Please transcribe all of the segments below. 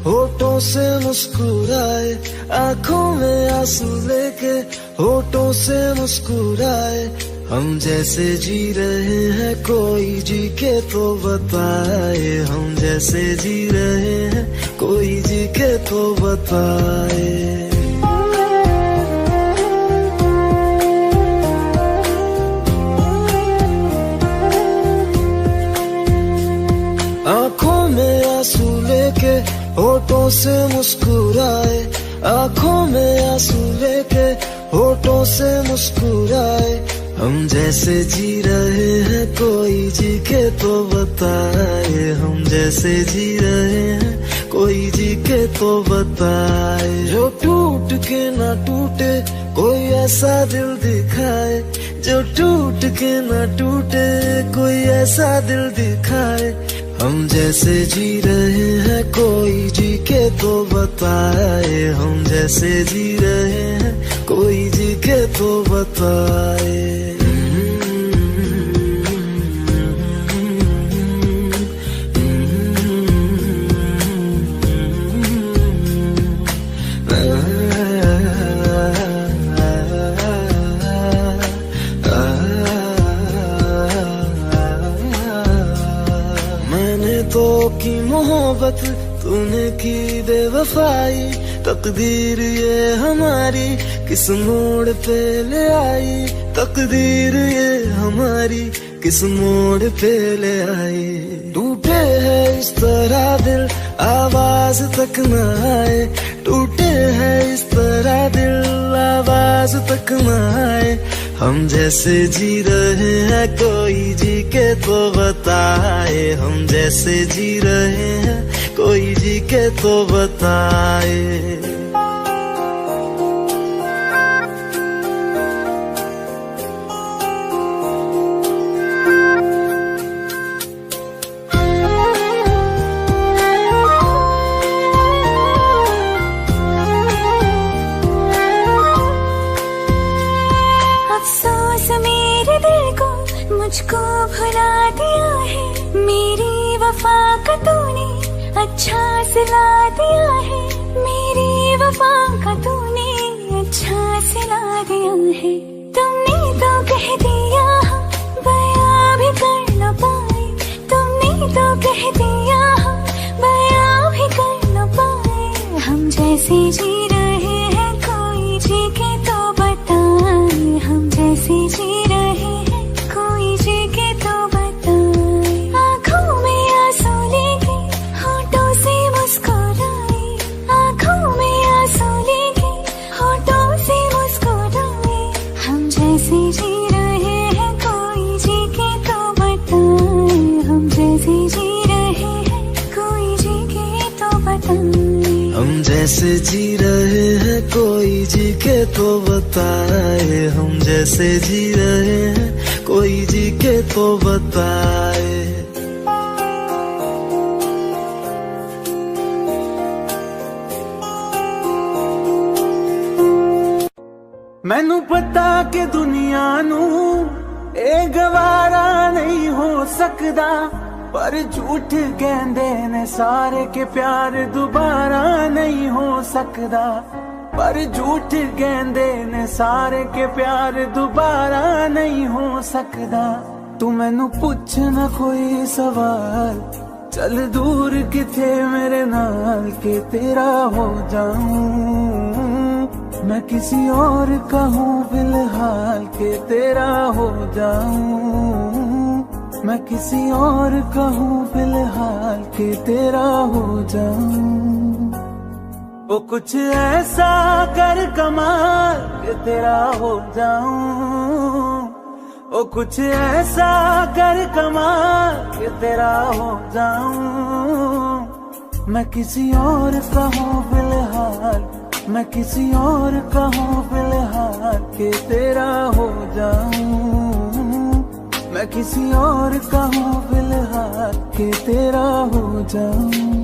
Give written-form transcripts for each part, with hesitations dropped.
होठों से मुस्कुराए, आंखों में आंसू लेके होठों से मुस्कुराए। हम जैसे जी रहे हैं कोई जी के तो बताए, हम जैसे जी रहे हैं कोई जी के तो बताए। आंखों में आंसू लेके होठों से मुस्कुराए, आंखों में आंसू लेके होठों से मुस्कुराए। हम जैसे जी रहे हैं कोई जी के तो बताए, हम जैसे जी रहे हैं कोई जी के तो बताए। जो टूट के ना टूटे कोई ऐसा दिल दिखाए, जो टूट के ना टूटे कोई ऐसा दिल दिखाए। हम जैसे जी रहे हैं कोई जी के तो बताए, हम जैसे जी रहे हैं कोई जी के तो बताए। की मोहब्बत तूने की बेवफाई, तकदीर ये हमारी किस मोड़ पे ले आई, तकदीर ये हमारी किस मोड़ पे ले आई। टूटे है इस तरह दिल आवाज तक न आए, टूटे है इस तरह दिल आवाज तक न आए। हम जैसे जी रहे हैं कोई जी के तो बताए, हम जैसे जी रहे हैं कोई जी के तो बताए। मुझको भुला दिया है, मेरी वफा का तूने अच्छा सिला दिया है, मेरी वफा का तूने अच्छा सिला दिया है। तुमने तो कह दिया बयां भी कर न पाए, तुमने तो कह दिया बयां भी कर न पाए। हम जैसे जी रहे हैं कोई जी के तो बताए, हम जैसे जी रहे हैं कोई जी के तो बताए। आँखों में आंसू लेके होठों से मुस्कुराए, आँखों में आंसू लेके होठों से मुस्कुराए। हम जैसे जी रहे हैं कोई जी के तो बताए, हम जैसे जी रहे हैं कोई जी के तो बताए। हम जैसे जी रहे हैं कोई जी के तो बताए, हम जैसे जी रहे हैं कोई जी के तो बताए। मैनू पता कि दुनिया नू ए गवारा नहीं हो सकदा, पर झूठ कहंदे ने सारे के प्यार दोबारा नहीं हो सकदा, पर झूठ कहंदे ने सारे के प्यार दोबारा नहीं हो सकदा। तू मैनू पुछ ना कोई सवाल, चल दूर किथे मेरे नाल के तेरा हो जाऊं। मैं किसी और का हूँ फिलहाल के तेरा हो जाऊं, मैं किसी और का हूँ फिलहाल के तेरा हो जाऊं। वो कुछ ऐसा कर कमाल के तेरा हो जाऊं, वो कुछ ऐसा कर कमाल के तेरा हो जाऊं। मैं किसी और का हूँ फिलहाल, मैं किसी और का हूँ फिलहाल के तेरा हो जाऊं, मैं किसी और का हूँ फिलहाल के तेरा हो जाऊं।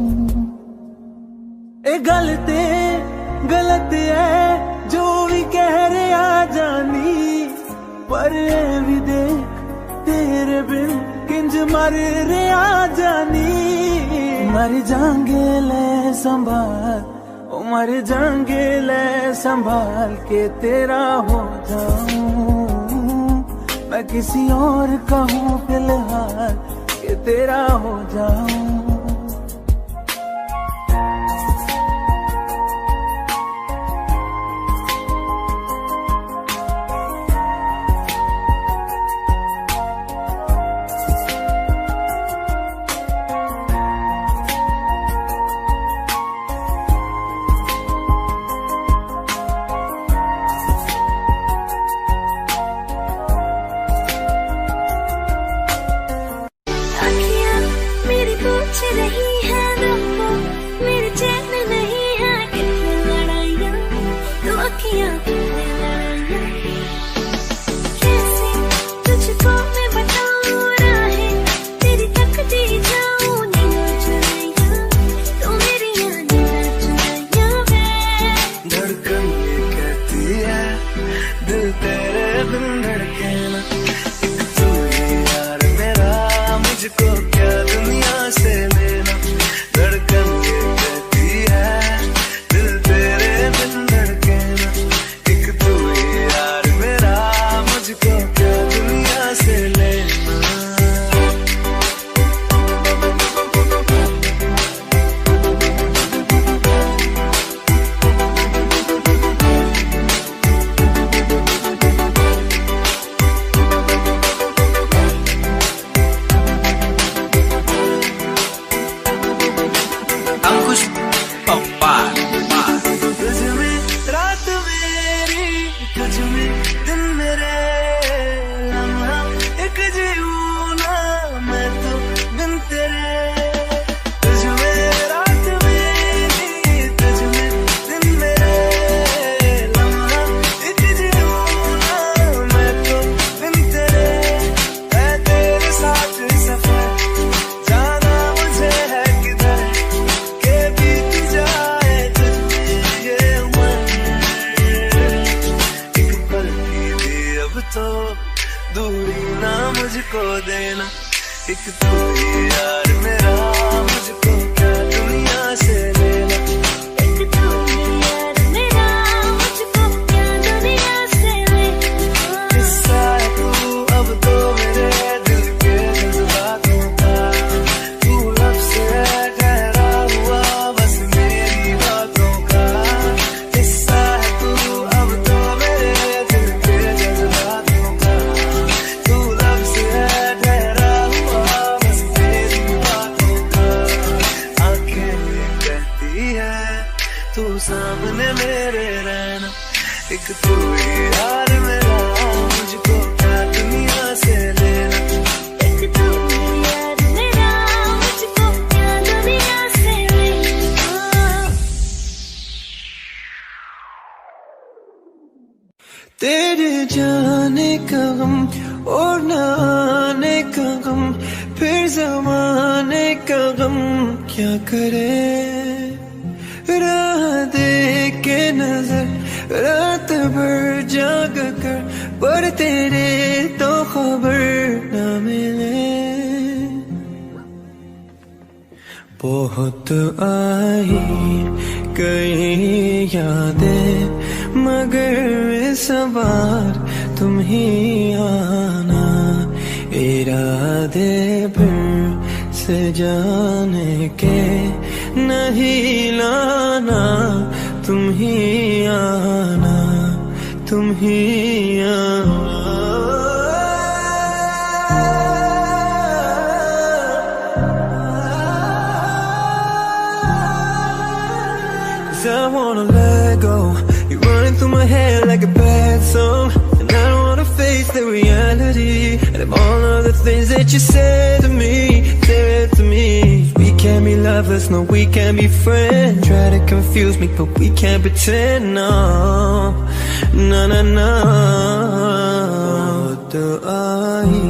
ए गलत है जो भी कह रहे आ जानी, पर ए भी देख तेरे बिन किंज मर रहे आ जानी। मर जाएंगे ले संभाल, ओ मर जाएंगे ले संभाल के तेरा हो जाऊं, मैं किसी और का हूँ फिलहाल के तेरा हो जाऊं। तेरे जाने का गम और न आने का गम, फिर जमाने का गम क्या करे। राह देख के नजर रात भर जाग कर, पर तेरे तो खबर न मिले। बहुत आई गई यादें मगर इस बार तुम ही आना, इरादे फिर से जाने के नहीं लाना। तुम ही आना, तुम ही आना। 'Cause I wanna let go. You're running through my head like a bad song, and I don't wanna face the reality of all of the things that you said to me, We can't be lovers, no, we can't be friends. Try to confuse me, but we can't pretend, no, no, no, no. तो आई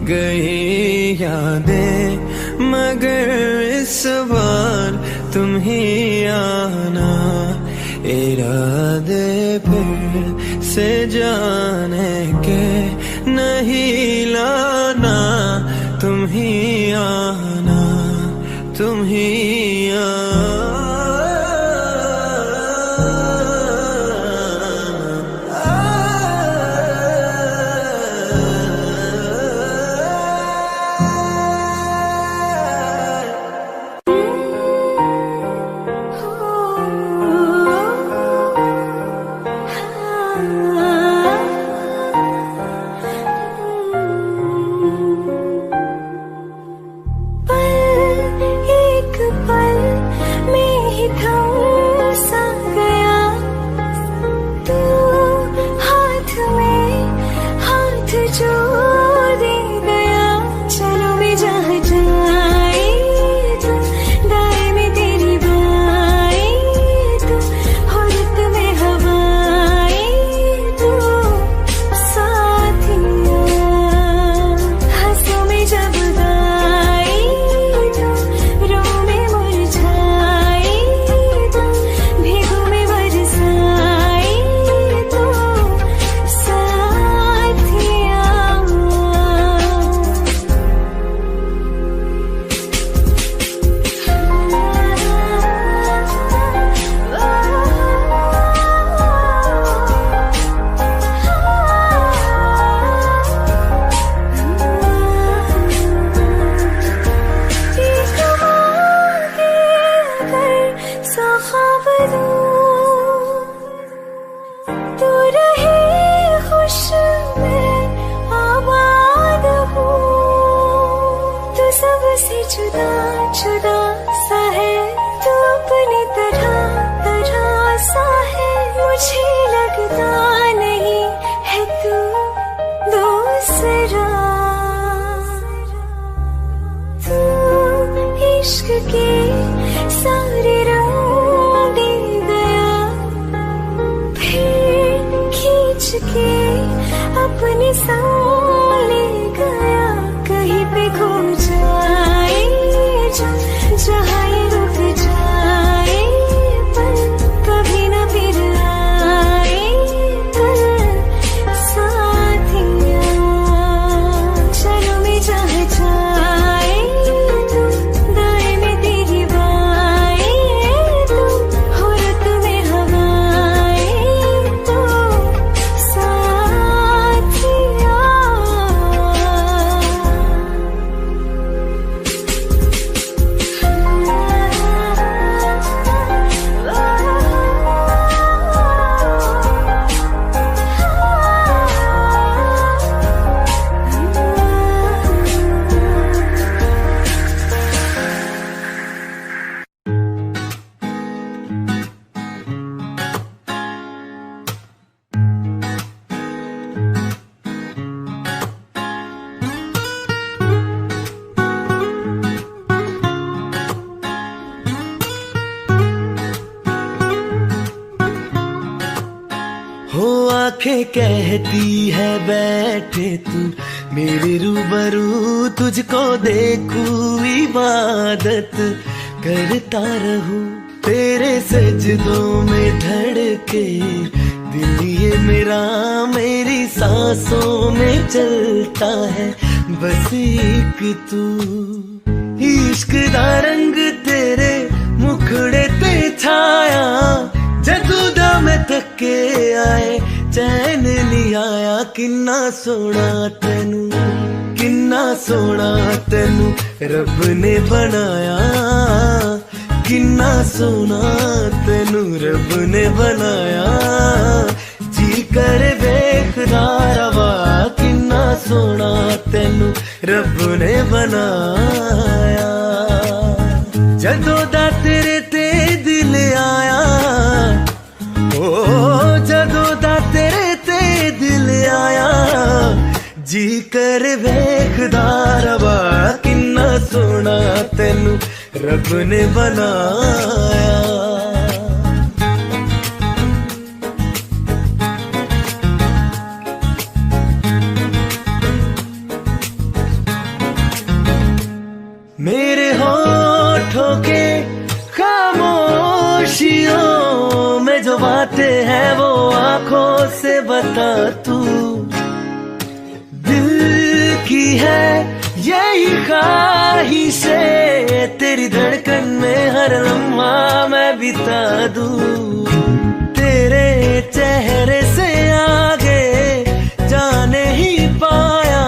गई यादें मगर इस बार तुम ही आना, इरादे फिर से जाने के नहीं लाना। तुम ही आना, तुम ही आंखें कहती है बैठे तू मेरे रूबरू, तुझको देखूं इबादत करता रहूं, तेरे सजदों में धड़के दिल ये मेरा, मेरी सांसों में चलता है बस एक तू। इश्क दा रंग तेरे मुखड़े ते छाया, जदू दा मैं थके आए चैन नहीं आया। किन्ना सोना तेनू, किन्ना सोना तेनू रब ने बनाया, किन्ना सोना तेनू रब ने बनाया। जी कर वेखदा रवा, किन्ना सोना तेनू रब ने बनाया। जदों दा तेरे ते दिल आया, ओ जदों दा तेरे ते दिल आया, जी कर वेखदा रवा, किन्ना सोना तेनू रब ने बनाया। मेरे होठों के खामोशियों में जो बातें हैं वो आंखों से बता तू। दिल की है यही ख्वाहिशें तेरी धड़कन में हर लम्हा मैं बिता दूं, तेरे चेहरे से आगे जाने ही पाया,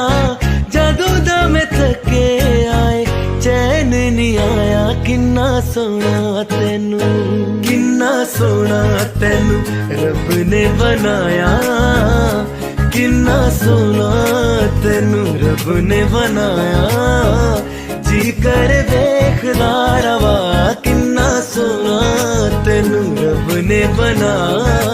जादू दम थके आए चैन नहीं आया। किन्ना सोना तेनू, किन्ना सोना तेनू रब ने बनाया, किन्ना सोना तेनू रब ने बनाया। जी कर देखदा रवा, किन्ना सोना तेनू रब ने बनाया।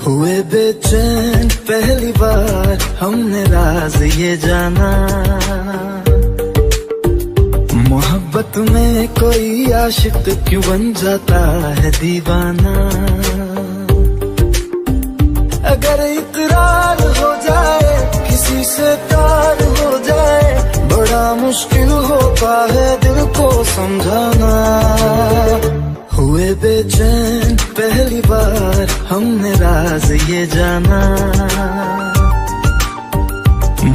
हुए बेचैन पहली बार हमने राज ये जाना, मोहब्बत में कोई आशिक क्यों बन जाता है दीवाना। अगर इकरार हो जाए किसी से प्यार हो जाए, बड़ा मुश्किल होता है दिल को समझाना। हुए बेचैन पहली बार हमने राज ये जाना,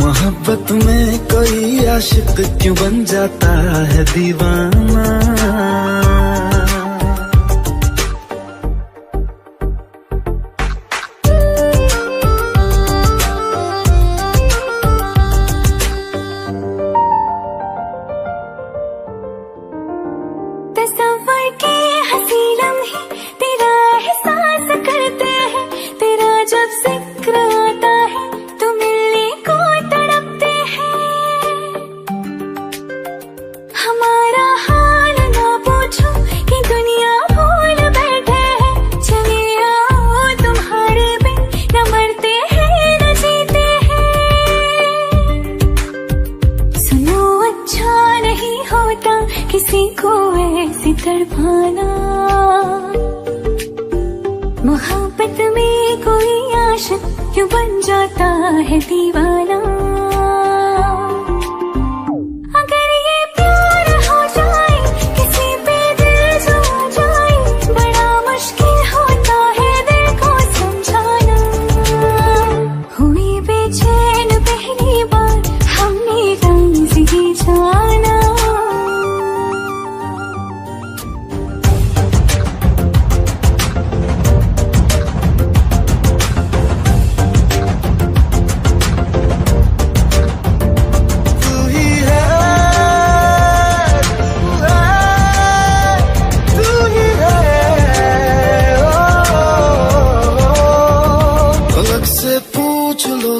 मोहब्बत में कोई आशिक क्यों बन जाता है दीवाना। तस्वर के हंसी लम्हे तेरा एहसास करते हैं, तेरा जब जिक्र आता है तो मिलने को तड़पते हैं। हमारा हाल ना पूछो कि दुनिया भूल बैठे हैं, चले आओ तुम्हारे बिन न मरते हैं न जीते हैं। सुनो अच्छा नहीं होता किसी को ऐसी तड़पाना, मोहब्बत में कोई आशिक क्यों बन जाता है दीवाना। अगर ये प्यार हो जाए किसी पे दिल जो आ जाए, बड़ा मुश्किल होता है दिल को समझाना। हुई बेचैन पहली बार हमने राज ये जाना।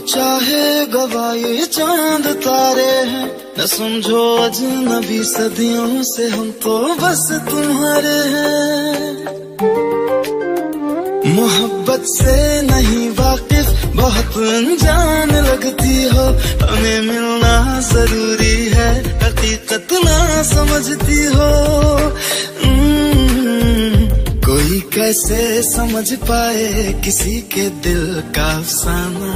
चाहे गवाए चांद तारे हैं, न समझो अजनबी सदियों से हम तो बस तुम्हारे हैं। मोहब्बत से नहीं वाकिफ बहुत अनजान लगती हो, हमें मिलना जरूरी है हकीकत ना समझती हो। कोई कैसे समझ पाए किसी के दिल का अफसाना,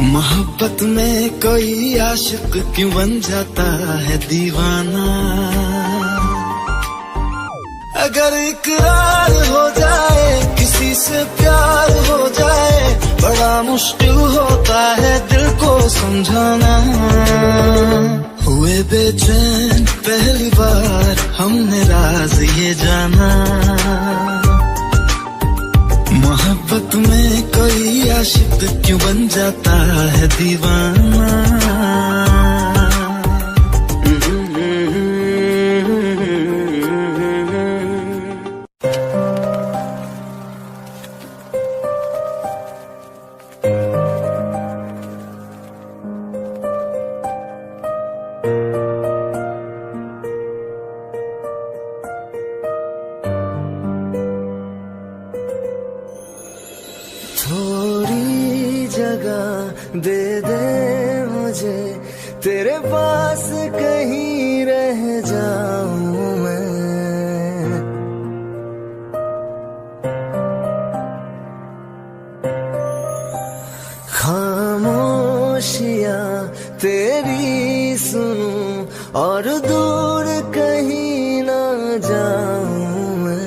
मोहब्बत में कोई आशिक क्यों बन जाता है दीवाना। अगर इकरार हो जाए किसी से प्यार हो जाए, बड़ा मुश्किल होता है दिल को समझाना। हुए बेचैन पहली बार हमने राज ये जाना, मोहब्बत में कोई आशिक क्यों बन जाता है दीवाना। थोड़ी जगह जगह दे दे मुझे, तेरे पास कहीं रह जाऊं मैं। खामोशियां तेरी सुनूं और दूर कहीं ना जाऊं मैं।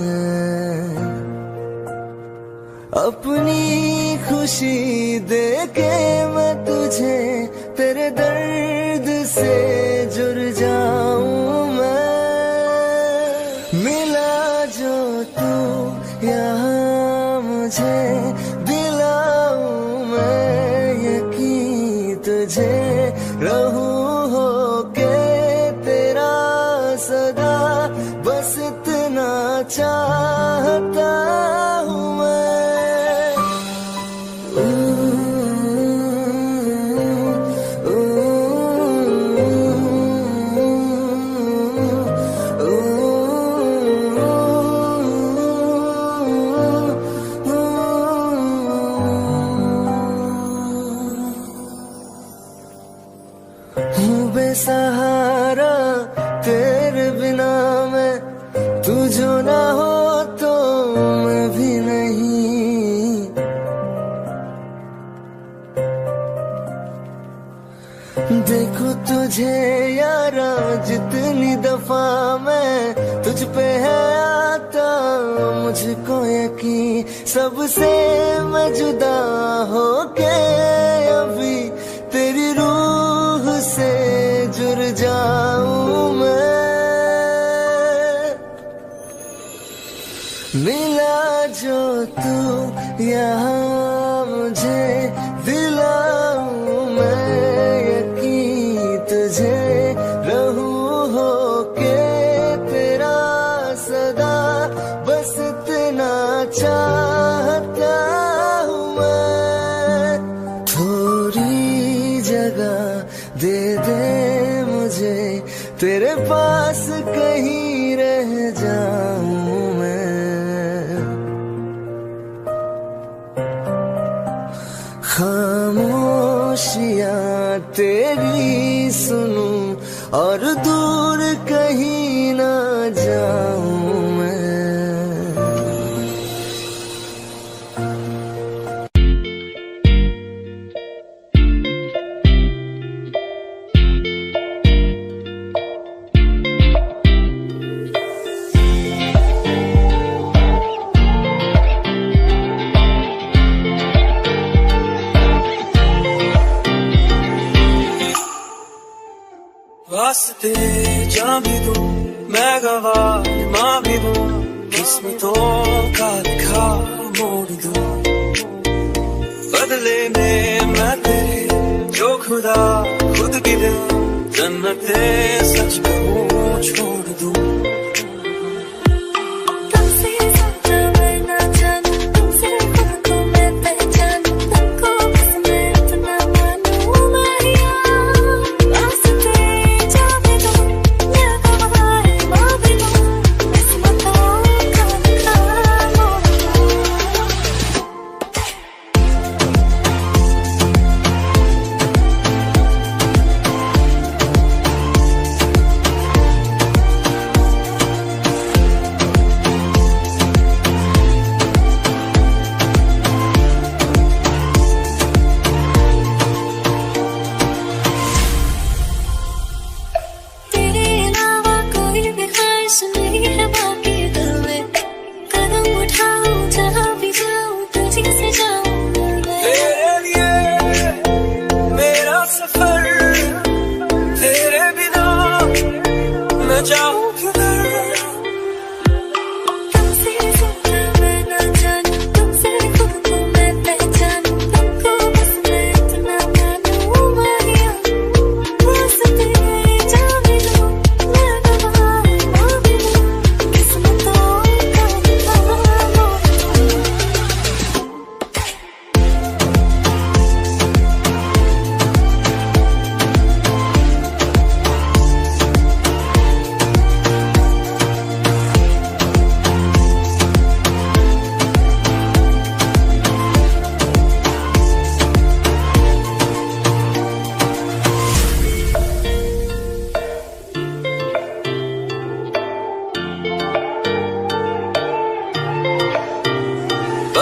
अपनी खुशी दे के मैं तुझे तेरे दर्द से जुड़ जाऊं मैं। मिला जो तू यहाँ मुझे, दिलाऊं मैं यकीन तुझे, रहूं हो के तेरा सदा, बस इतना चाहता हूँ मैं। बेसहारा तेरे बिना मैं, तू जो ना हो तो मैं भी नहीं। देखो तुझे यारा जितनी दफा मैं तुझ पे है आता, मुझको यकीन सबसे मैं जुदा हो के अभी तेरी रूह से जुड़ जाऊं मैं। मिला जो तू यहाँ मुझे, दिलाऊं मैं यकीन तुझे, रहूं हो के तेरा सदा, बस इतना चाहता हूँ मैं। थोड़ी जगह दे दे मुझे, तेरे पास कहीं रह जाऊं मैं। खामोशियां तेरी सुनूं और दूर कहीं ना जाऊं मैं। वास्ते जा भी दूं मैं, गवाह माँ भी दूं, किस्मतों का लिखा मोड़ दूं। बदले में मैं तेरे जो खुदा खुद भी दे, जन्नते सच कहूँ छोड़ दूं।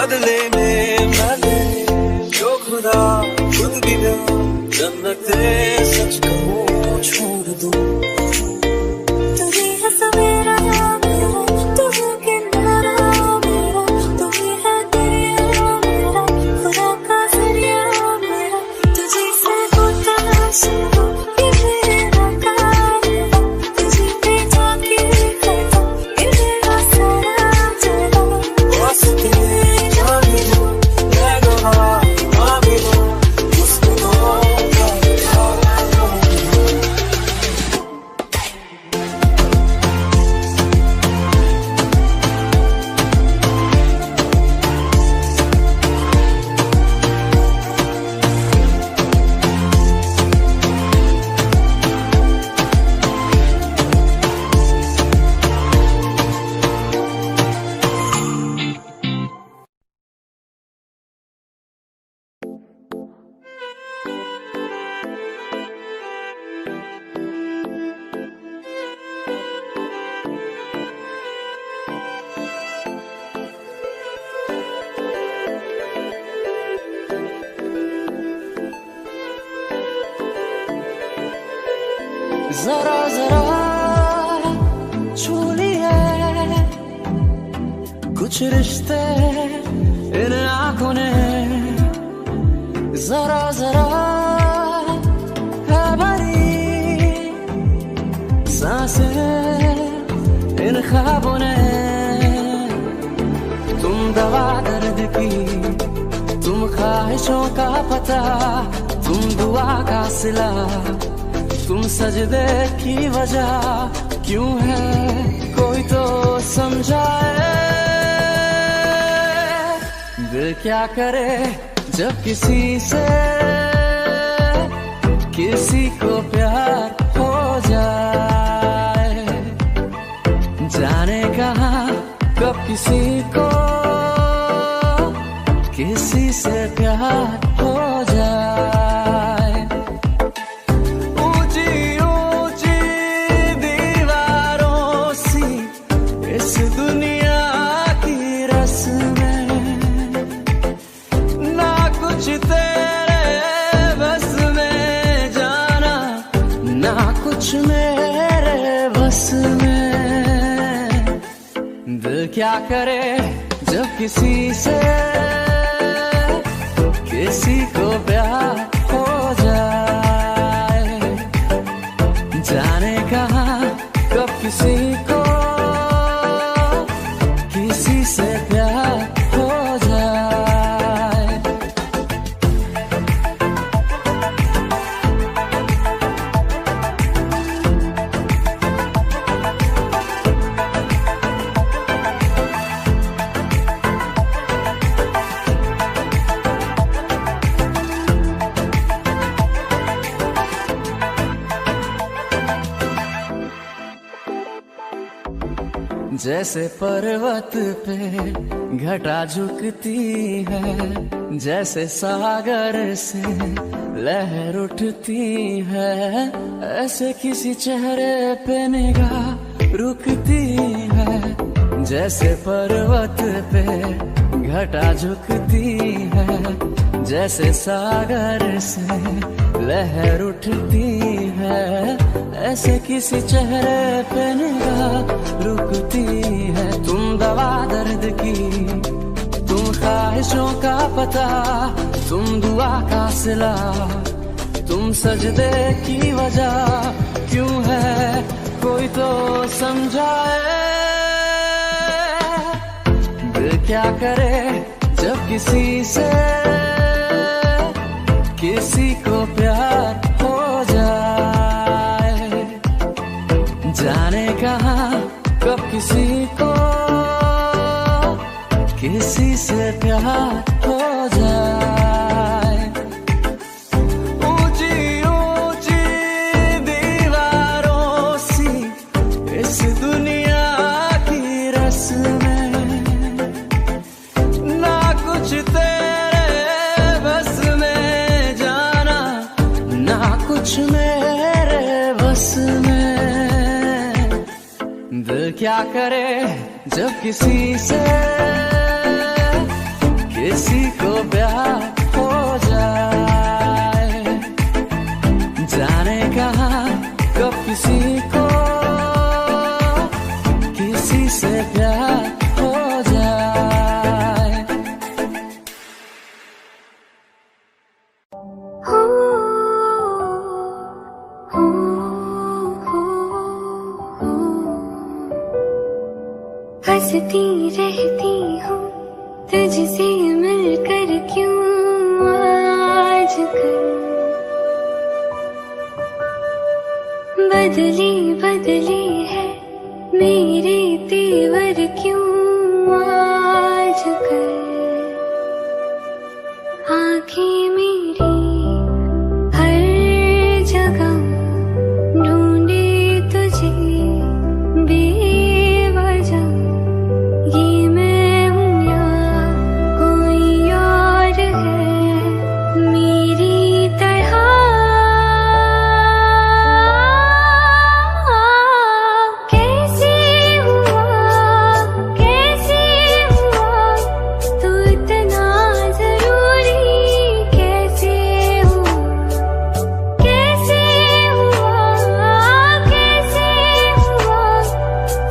बदले में मैंने जो खुदा खुद भी ना जन्नते सच कहूँ छोड़ दूँ। तुझे है सवेरा मेरा, तुझे किनारा मेरा, तुझे है दरिया मेरा, खुदा का जरिया मेरा, तुझे से होता शुरू ये मेरा कारवां, तुझे पे जाके खता ये मेरा सारा जहां। वास्ते जाने दो मैं गवाह मांगे दो उसको जरा जरा छू लिए कुछ रिश्ते इन आंखों ने, जरा जरा है भरी सांसें इन ख्वाबों ने। तुम दवा दर्द की, तुम ख्वाहिशों का पता, तुम दुआ का सिला, तुम सजदे की वजह क्यों है कोई तो समझाए। दिल क्या करे जब किसी से किसी को प्यार हो जाए, जाने कहाँ कब किसी को किसी से प्यार हो जाए। क्या करे जब किसी से किसी को प्यार हो जाए, जाने कहाँ कब किसी को किसी से प्यार हो जाए। जैसे पर्वत पे घटा झुकती है, जैसे सागर से लहर उठती है, ऐसे किसी चेहरे पे निगाह रुकती है। जैसे पर्वत पे घटा झुकती है, जैसे सागर से लहर उठती है, ऐसे किसी चेहरे पे निगाह रुकती है। तुम दवा दर्द की, तुम ख्वाहिशों का पता, तुम दुआ का सिला, तुम सजदे की वजह क्यों है कोई तो समझाए। दिल क्या करे जब किसी से किसी को प्यार हो जाए, जाने कहाँ कब किसी को किसी से प्यार हो जाए। ऊंची ऊंची दीवारों सी इस दुनिया की रस्में, ना कुछ तेरे बस में जाना, ना कुछ मेरे बस में। दिल क्या करे जब किसी से हो जाए, जाने कहाँ कब किसी को किसी से प्यार हो जाए। हंसती रहती हूँ तुझसे मिलकर क्यों आजकल, बदले बदले है मेरे तेवर क्यों आजकल, आँखें मेरी हर जगह ढूंढे तुझे बेवजह, ये मैं हूँ या कोई और है मेरी तरह, कैसे हुआ तू इतना जरूरी, कैसे हुआ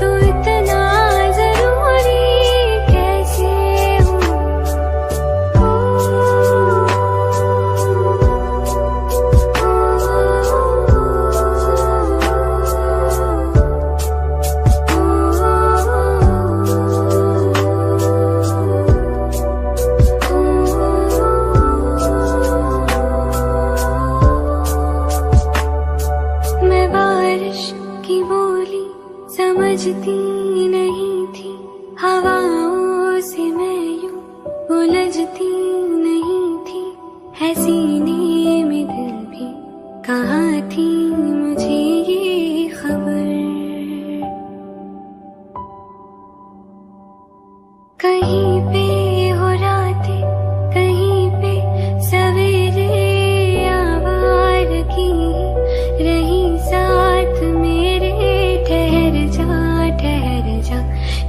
तू इतना जरूरी, कैसे मैं बारिश की बोली समझती नहीं थी, हवाओं से मैं यूं उलझती नहीं थी, है सीने में दिल भी कहाँ थी मुझे ये खबर, कहीं पे हो रातें कहीं पे सवेरे, आवारगी रही साथ मेरे, ठहर जा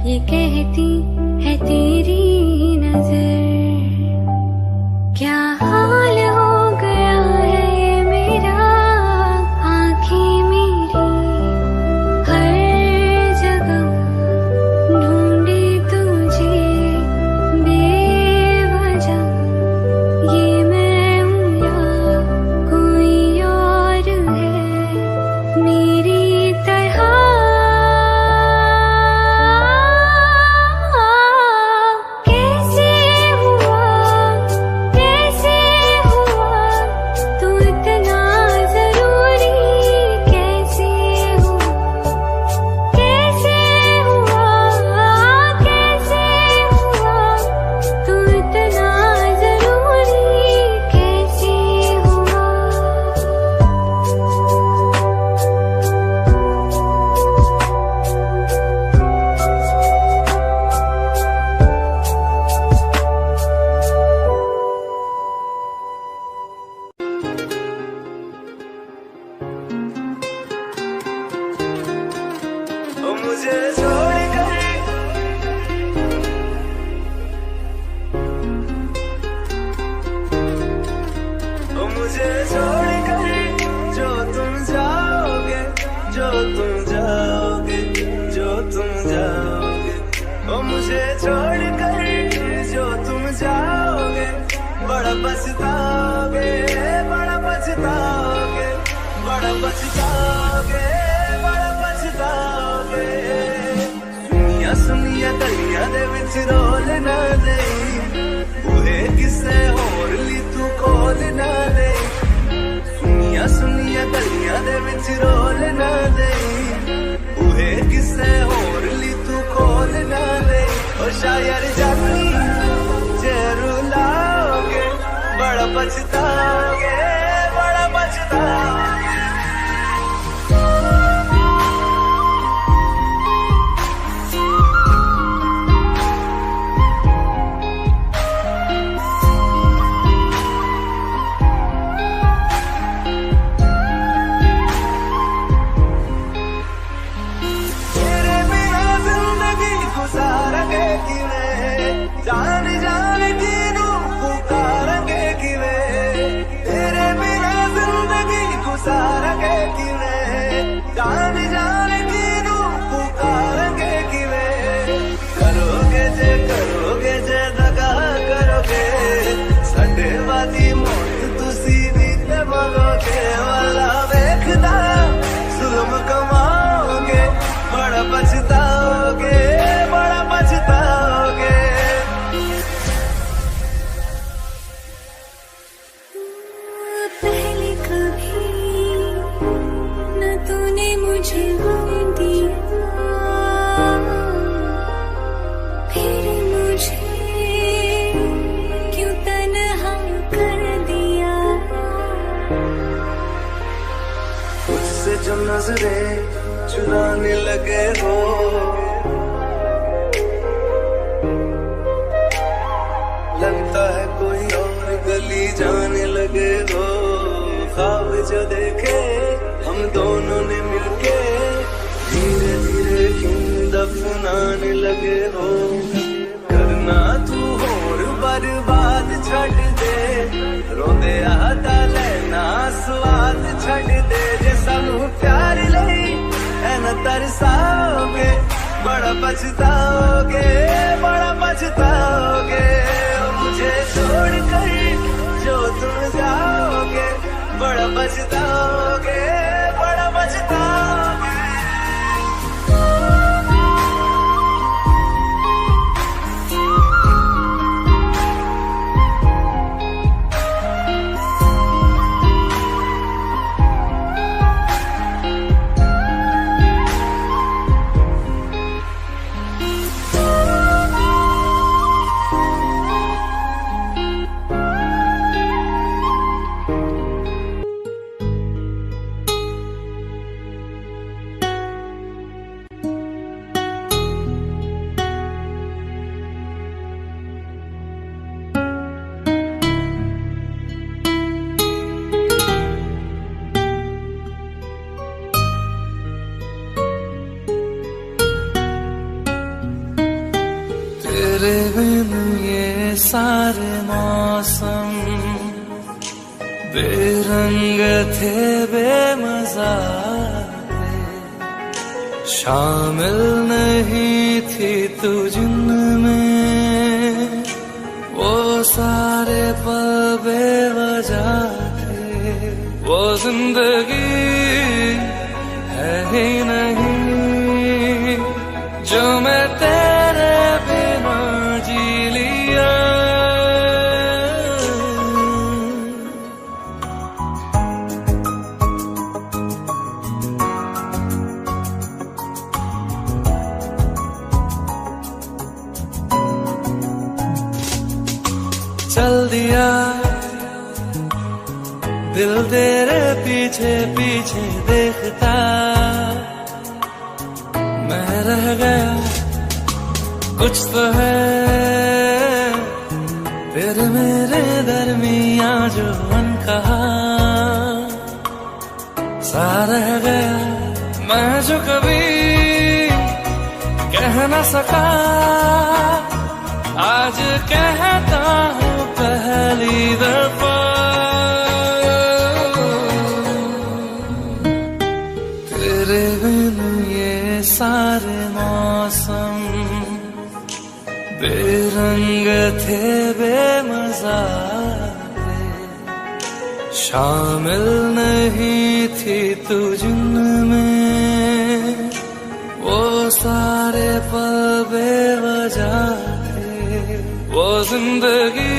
ये कहती है तेरी नजर, क्या हाल हो गया है मेरा, आँखें मेरी हर जगह ढूंढे तुझे बेवजह, ये मैं हूँ या कोई और है मेरी तरह, कैसे हुआ तू इतना जरूरी, कैसे हुआ तू इतना जरूरी, कैसे हुआ। ओ मुझे छोड़ कर, ओ मुझे छोड़ कर जो तुम जाओगे, जो तुम जाओगे, जो तुम जाओगे, ओ मुझे छोड़ कर जो तुम जाओगे, बड़ा पछताओगे, बड़ा पछताओगे, बड़ा पछताओगे, बड़ा पछताओगे। सुनिया सुनिया गलियां दे विच रोल ना दे, बूहे किसे होर ली तू खोल ना दे, सुनिया सुनिया गलियां दे विच रोल ना दे, बूहे किसे होर ली तू खोल ना दे। ओ शायर जानी जे रुलाओगे, बड़ा पछताओगे, बड़ा पछताओगे। किवें जान जान की नू पुकारेंगे किवें करोगे जे दगा करोगे संडे वाली मोड़ तुसी भी ते मरोगे वाला वेखदा जुल्म कमाओगे बड़ा पछताओगे बड़ा पछताओगे पहले कभी न तूने मुझे गम दिया फिर मुझे क्यों तन्हा कर दिया मुझसे जो नजरें चुराने लगे हो लगता है कोई और गली जाने लगे हो ख्वाब जो देखे हम दोनों ने मिलके धीरे धीरे क्यों दफनाने लगे हो करना तू होर बर्बाद छड़ दे रोंदे आता लेना स्वाद छड़ दे जे सानू प्यार लई ऐना तरसाओगे बड़ा पछताओगे बड़ा पछताओगे मुझे छोड़ कर जो तुम जाओगे बड़ा पछताओगे बड़ा पछताओगे तेरे बिन ये सारे मौसम बेरंग थे बेमजा थे शामिल नहीं थी तू जिनमें वो सारे पल बेवजह थे वो जिंदगी है ही नहीं जो मैं तेरे बिना जी लिया चल दिया दिल तेरे पीछे पीछे देखता मैं रह गया कुछ तो है तेरे मेरे दरमियां जो अनकहा सा रह गया मैं जो कभी कह न सका आज कहता हूँ पहली दफा तेरे बिन ये सारे मौसम बेरंग थे बेमजा थे शामिल नहीं थी तू जिनमें वो सारे पल बेवजह थे वो जिंदगी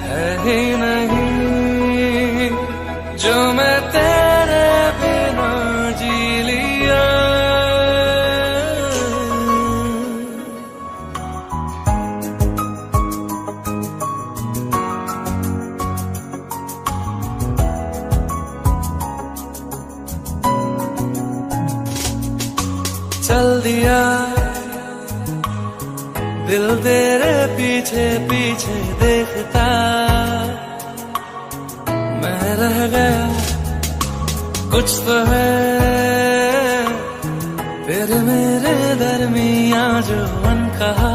है ही नहीं जो मैं तेरे बिना जी लिया चल दिया दिल तेरे पीछे पीछे देखता मैं रह गया कुछ तो है तेरे मेरे दरमियां जो अनकहा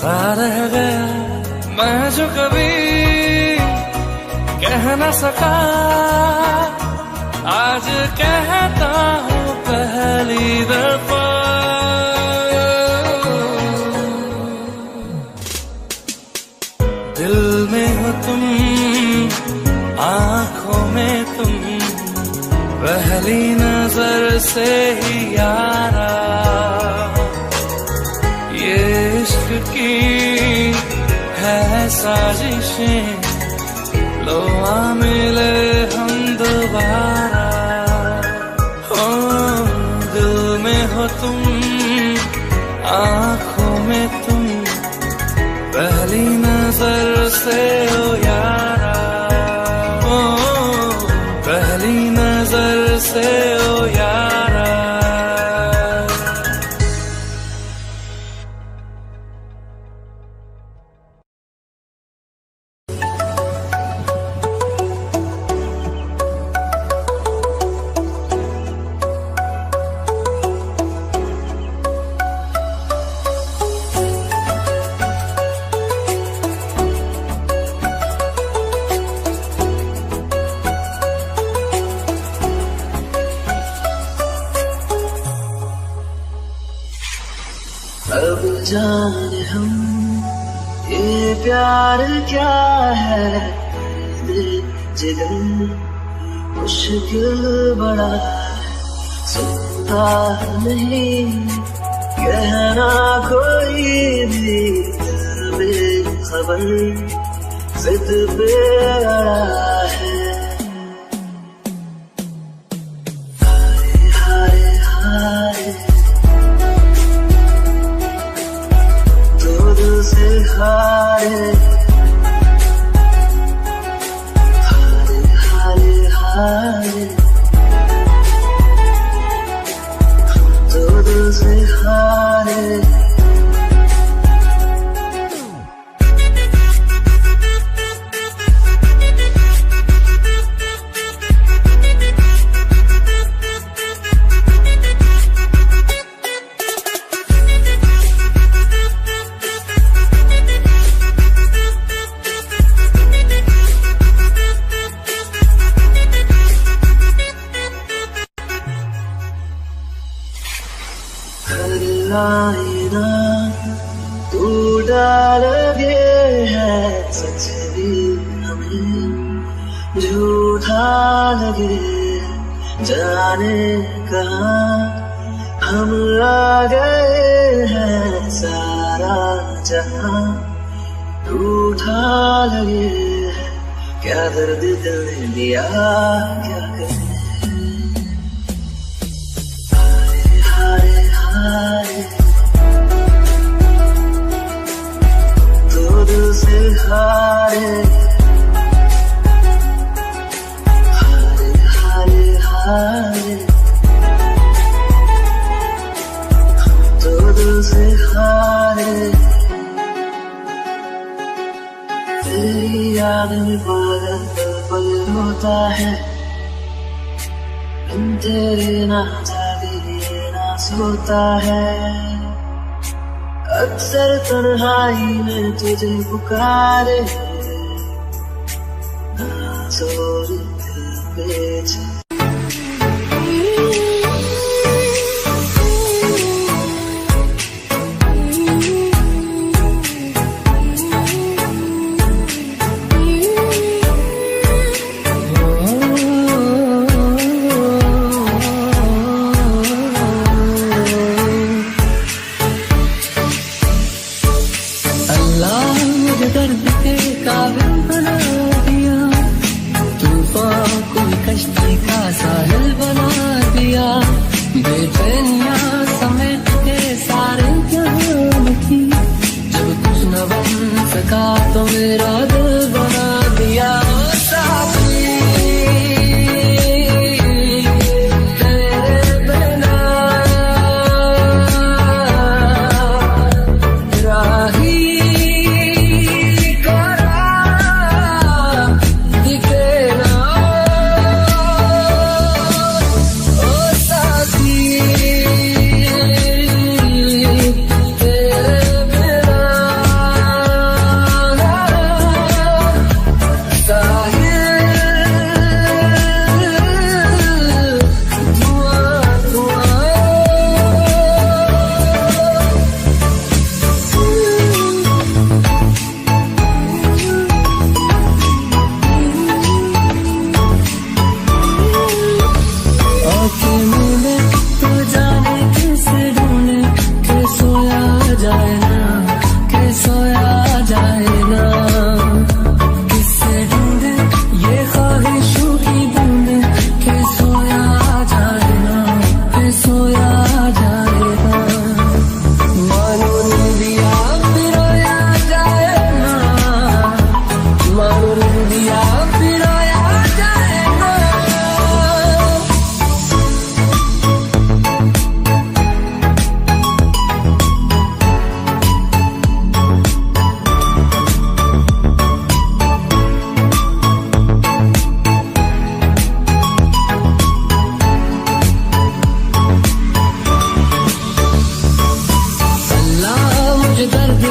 सा रह गया मैं जो कभी कह न सका, आज कहता हूँ पहली दफा। दिल में हो तुम, आंखों में तुम, पहली नजर से ही यारा। ये इश्क की है साजिशें, लो आ मिले हम दोबारा। हो दिल में हो तुम, आंखों में तुम, पहली नजर से ओ यारा। ओ पहली नजर से ओ यारा। अब जाने हम ये प्यार क्या है, दिल जिगर मुश्किल बड़ा है, सुनता नहीं कहना कोई भी, बेखबर जिद पे अड़ा है। हाय हाय हाय से हारे, हारे हारे हारे, तो दिल से हारे। आईना तू डाल गए है, सच भी हमें झूठा लगे, जाने कहाँ हम आ गए हैं, सारा जहां रूठा लगे। क्या दर्द दिल ने दिया क्या करें, हारे हारे तो दिल से हारे, हारे हारे हारे तो दिल से हारे। तेरी याद में पागल पल होता है, बिन तेरे ना सोता है, अक्सर तन्हाई में तुझे पुकारे, ना जोर दिल पे दर्द के काबिल बना दिया, तूफान कोई कश्ती का साहिल बना दिया, बेचैनिया समेट के सारे जहान की, जब कुछ न बन सका तो मेरा दिल बना दिया।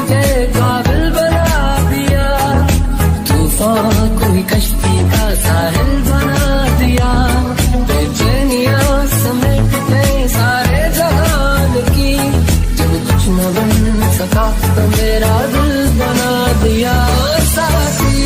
के काबिल बना दिया, तूफान कोई कश्ती का साहिल बना दिया, बेचैनियां समेट गए सारे जहान की, जब कुछ न बन सका तो मेरा दिल बना दिया। साथी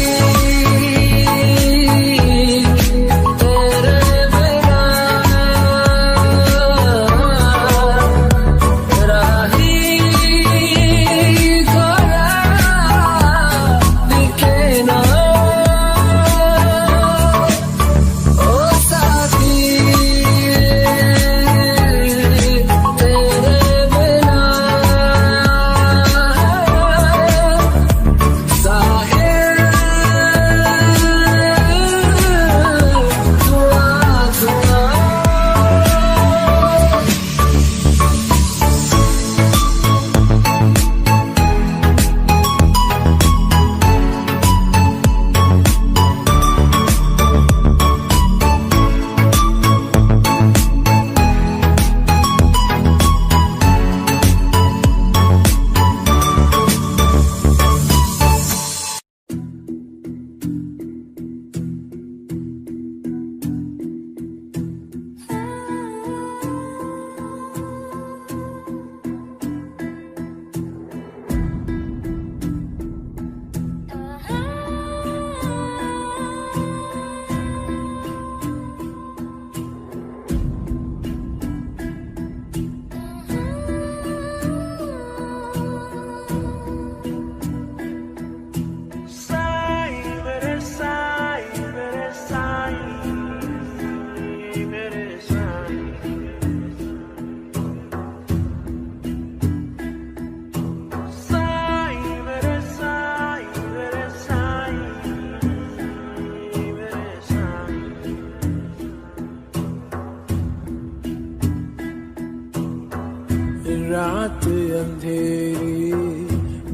रात अंधेरी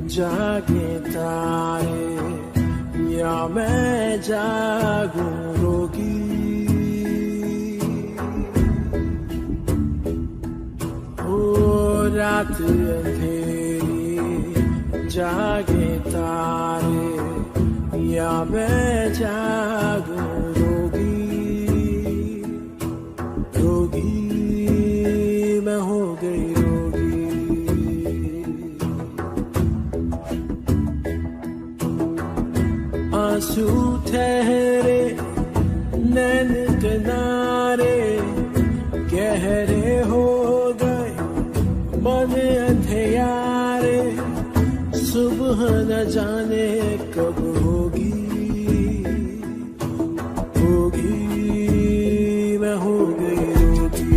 जागे तारे, या मैं जागूं रोगी, ओ रात अंधेरी जागे तारे, या मैं जागूं रोगी, रोगी मैं हो गई रोगी। आंसू ठहरे नैन किनारे, गहरे हो गए मन अंधियारे, सुबह न जाने कब होगी, होगी मैं हो गई रोगी।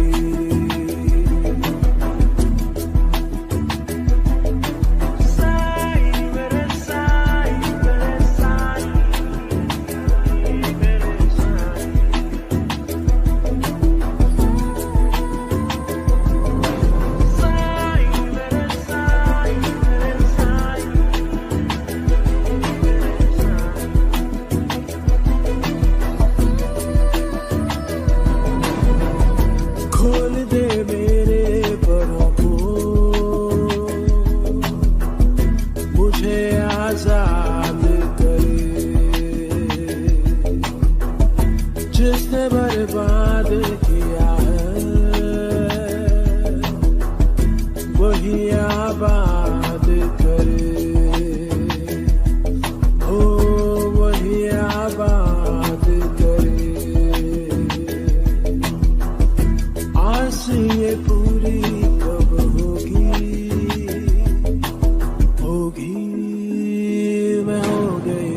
बर्बाद किया है वही आबाद करे, ओ वही आबाद करे। आस ये पूरी कब होगी, होगी मैं हो गई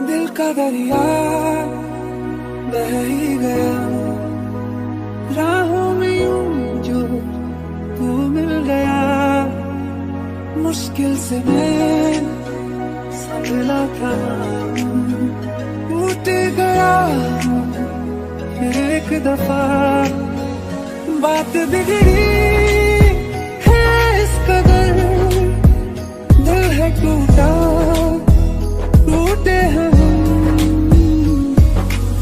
दिल का दरिया बह ही गया, राहों में यूं मुश्किल से मैं संभला था, टूट गया फिर एक दफा, बात बिगड़ी है इस कदर, दिल है टूटा, टूटे हैं हम,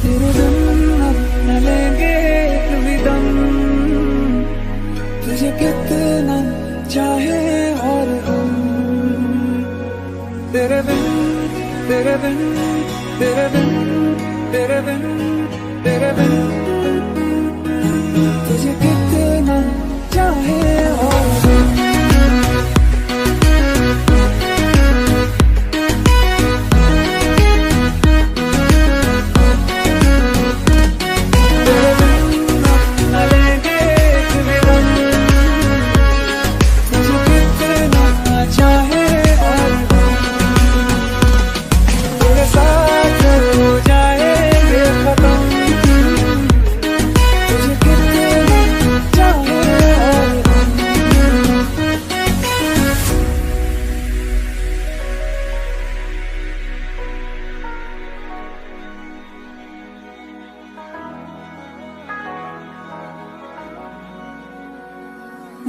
तेरे बिन अब न लेंगे एक भी दम, तुझे कितना चाहे और हम, तेरे बिन तेरे बिन तेरे बिन तेरे बिन तेरे बिन, तुझे कितना चाहे और हम।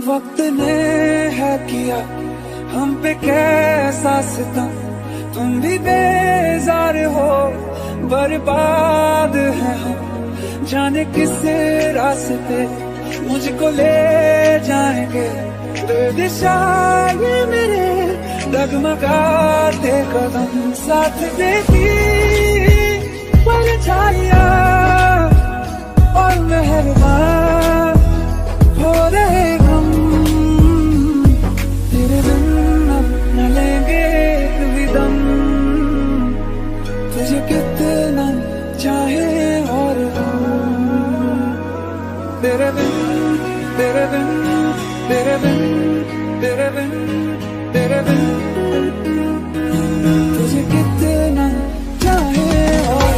वक्त ने है किया हम पे कैसा सितम, तुम भी बेजार हो, बर्बाद है हम, जाने किस रास्ते मुझको ले जाएंगे, बेदिशा ये मेरे डगमगाते कदम, साथ देती परछाइयां और मेहरबान हो रहे हम, तेरे बिन अब न लेंगे एक भी दम, तुझे कितना चाहे और हम, तेरे बिन तेरे बिन तेरे बिन तेरे बिन तेरे बिन, तुझे कितना चाहे और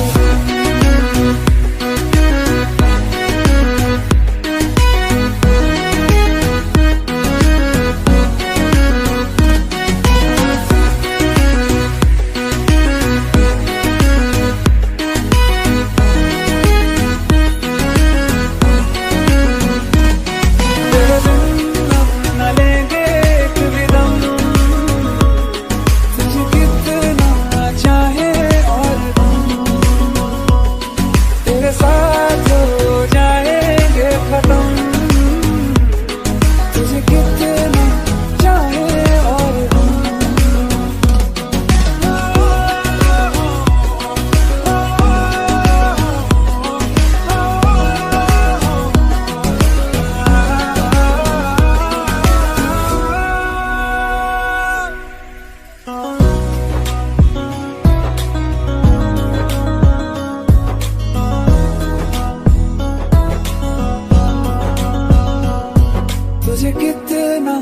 तुझे कितना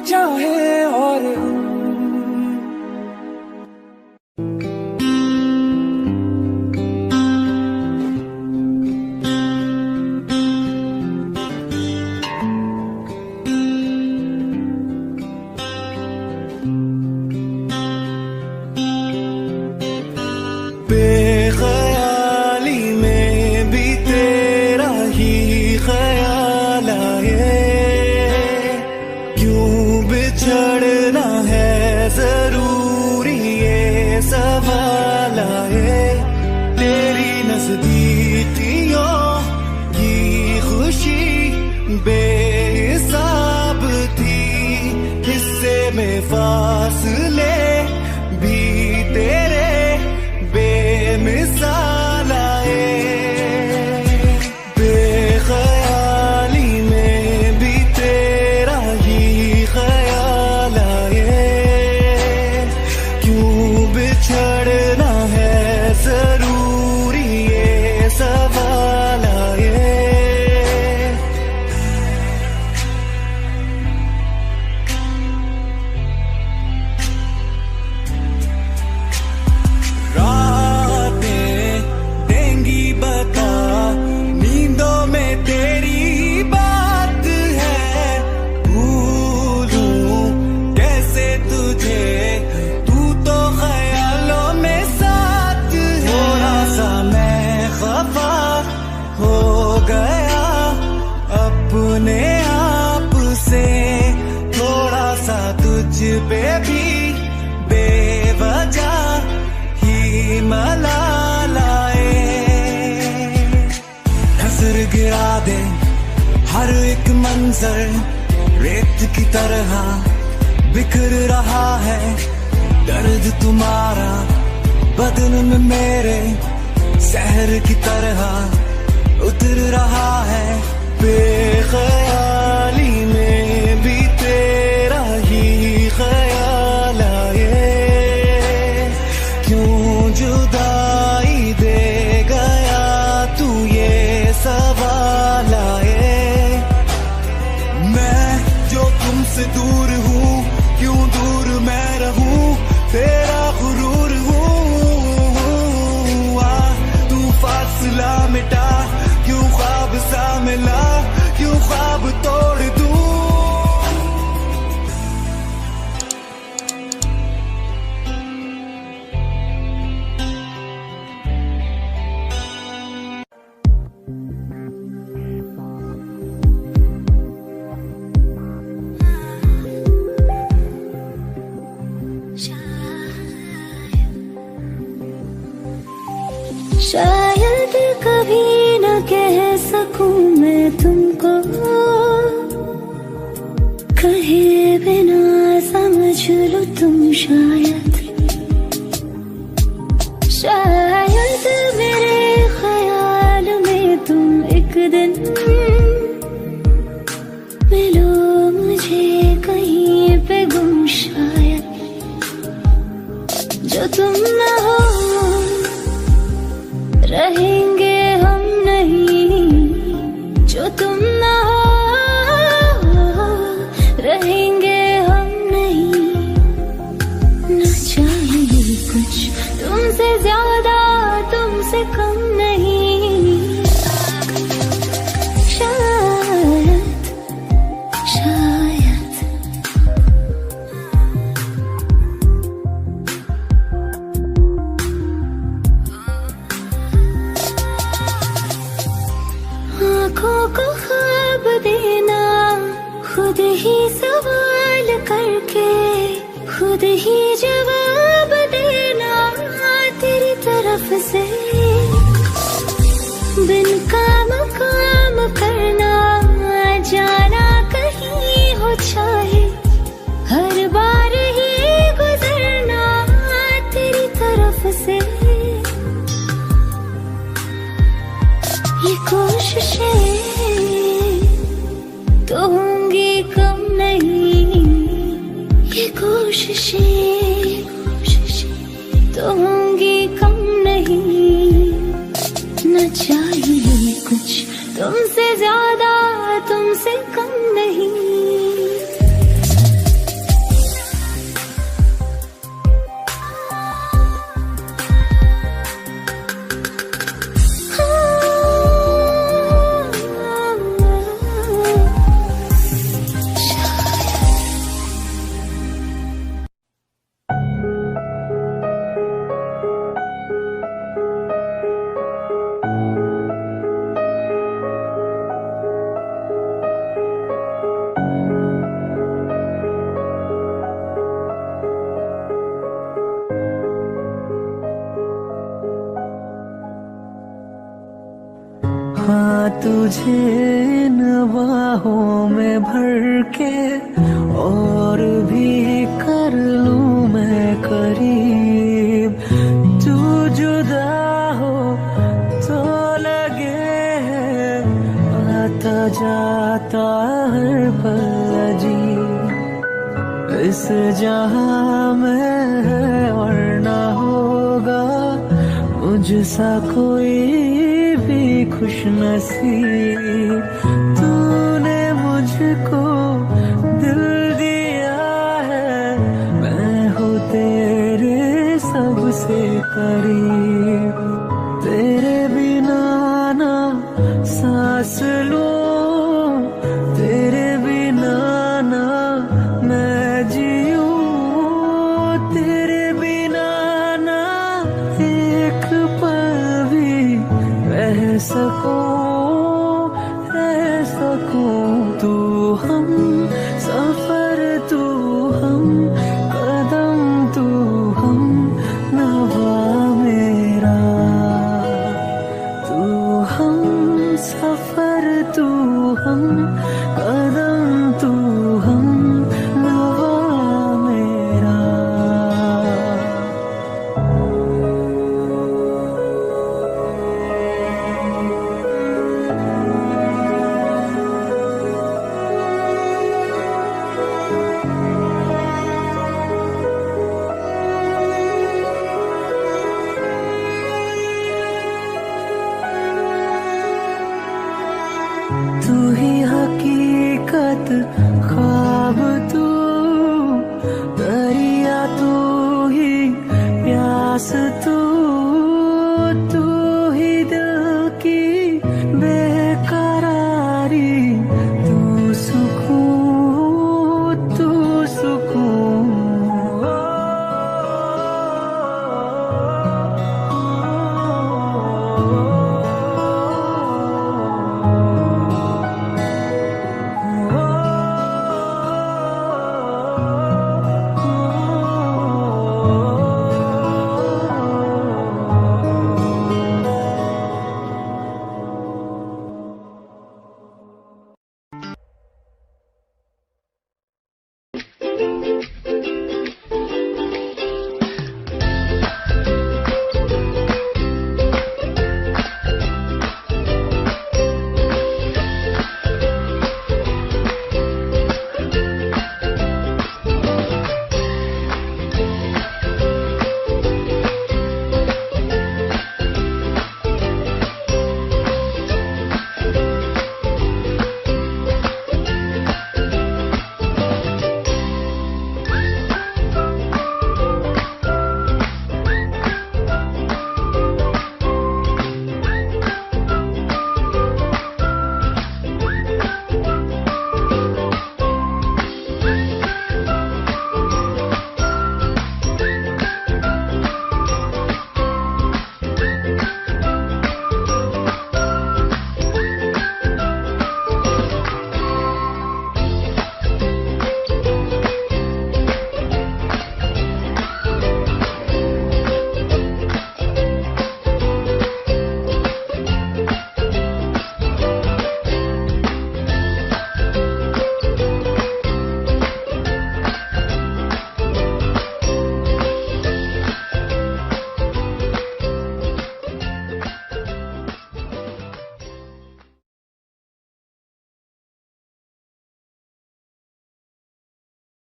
चाहे और बेख्याली में भी तेरा ही ख्याल आए, बिछड़ना है जरूरी ये सवाल आए, तेरी नजदीकियों की खुशी बेहिसाब थी, हिस्से में फासले भी तेरे बेमिसाल आए, बेख्याली में भी तेरा ही ख्याल आए, मंजर रेत की तरह बिखर रहा है, दर्द तुम्हारा बदन में मेरे शहर की तरह उतर रहा है। बेख्याली में भी तेरा ही ख्याल आए, क्यों जुदाई दे गया तू ये सवाल आए। मैं जो तुमसे दूर हूँ, क्यों दूर मैं रहूं, तेरा गुरूर हूँ। तू फासला मिटा, क्यों ख्वाब सा मिला, क्यों ख्वाब तोड़ दूं। शायद कभी न कह सकूं मैं तुमको, कहे बिना समझ लो तुम शायद। शायद मेरे ख्याल में तुम एक दिन मिलो मुझे कहीं पे गुम शायद। जो तुम न हो रहेंगे हम नहीं, जो तुम ना हो रहेंगे हम नहीं। ना चाहिए कुछ तुमसे ज्यादा, तुमसे कम नहीं। शायद शायद आँखों को ख्वाब देना, खुद ही सवाल करके खुद ही जवाब देना तेरी तरफ से। बिन काम करना, जाना कहीं हो चाहे, हर बार ही गुजरना तेरी तरफ से। ये कोशिशें तो होंगी कम नहीं, ये कोशिशें तो होंगी कम नहीं। न चाहिए कुछ तुमसे ज्यादा, तुमसे कम नहीं। हाँ तुझे इन बाहों में भर के और भी कर लूं मैं करीब। तू जुदा हो तो लगे है आता जाता हर पल अजीब। इस जहां में है और ना होगा मुझसा कोई भी खुश नसीब। तूने मुझको दिल दिया है, मैं हूँ तेरे सबसे करीब। तेरे बिना ना सांस लूं, तेरे बिना ना मैं जीऊं, तेरे बिना ना एक पल भी रह सकूं। तू हम रात